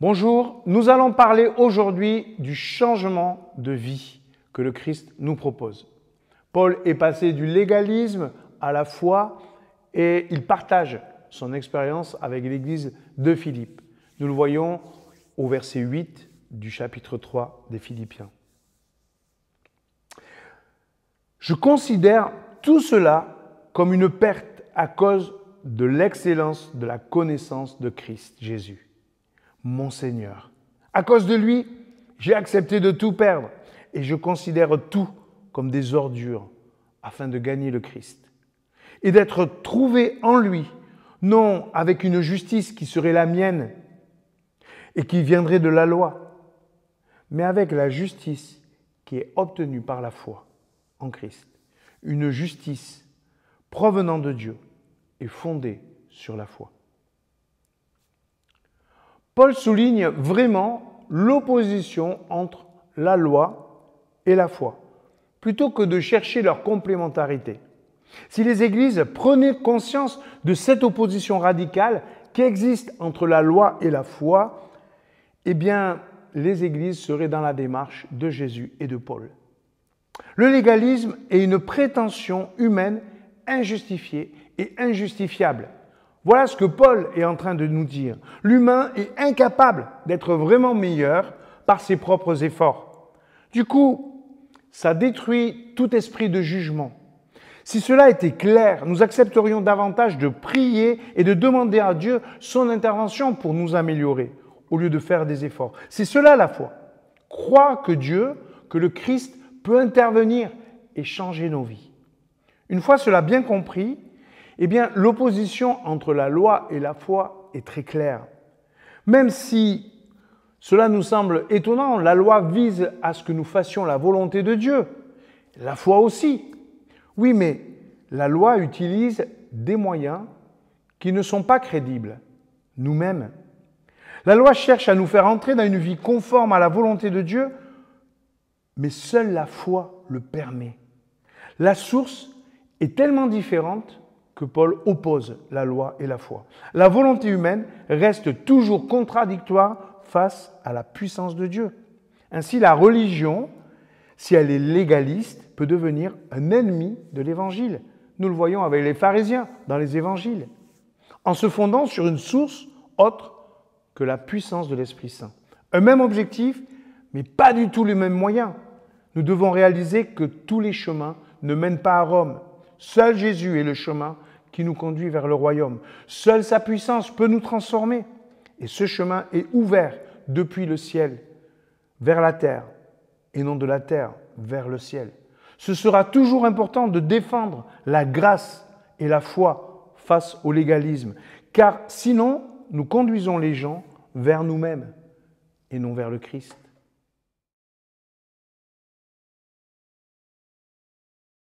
Bonjour, nous allons parler aujourd'hui du changement de vie que le Christ nous propose. Paul est passé du légalisme à la foi et il partage son expérience avec l'église de Philippe. Nous le voyons au verset 8 du chapitre 3 des Philippiens. Je considère tout cela comme une perte à cause de l'excellence de la connaissance de Christ Jésus, mon Seigneur. À cause de lui, j'ai accepté de tout perdre et je considère tout comme des ordures afin de gagner le Christ et d'être trouvé en lui, non avec une justice qui serait la mienne et qui viendrait de la loi, mais avec la justice qui est obtenue par la foi en Christ. Une justice provenant de Dieu et fondée sur la foi. Paul souligne vraiment l'opposition entre la loi et la foi, plutôt que de chercher leur complémentarité. Si les églises prenaient conscience de cette opposition radicale qui existe entre la loi et la foi, eh bien, les églises seraient dans la démarche de Jésus et de Paul. Le légalisme est une prétention humaine injustifiée et injustifiable. Voilà ce que Paul est en train de nous dire. L'humain est incapable d'être vraiment meilleur par ses propres efforts. Du coup, ça détruit tout esprit de jugement. Si cela était clair, nous accepterions davantage de prier et de demander à Dieu son intervention pour nous améliorer, au lieu de faire des efforts. C'est cela la foi. Croire que Dieu, que le Christ peut intervenir et changer nos vies. Une fois cela bien compris, eh bien, l'opposition entre la loi et la foi est très claire. Même si cela nous semble étonnant, la loi vise à ce que nous fassions la volonté de Dieu. La foi aussi. Oui, mais la loi utilise des moyens qui ne sont pas crédibles, nous-mêmes. La loi cherche à nous faire entrer dans une vie conforme à la volonté de Dieu, mais seule la foi le permet. La source est tellement différente que Paul oppose la loi et la foi. La volonté humaine reste toujours contradictoire face à la puissance de Dieu. Ainsi, la religion, si elle est légaliste, peut devenir un ennemi de l'Évangile. Nous le voyons avec les pharisiens dans les évangiles, en se fondant sur une source autre que la puissance de l'Esprit Saint. Un même objectif, mais pas du tout les mêmes moyens. Nous devons réaliser que tous les chemins ne mènent pas à Rome. Seul Jésus est le chemin qui nous conduit vers le royaume. Seule sa puissance peut nous transformer. Et ce chemin est ouvert depuis le ciel vers la terre, et non de la terre vers le ciel. Ce sera toujours important de défendre la grâce et la foi face au légalisme, car sinon, nous conduisons les gens vers nous-mêmes et non vers le Christ.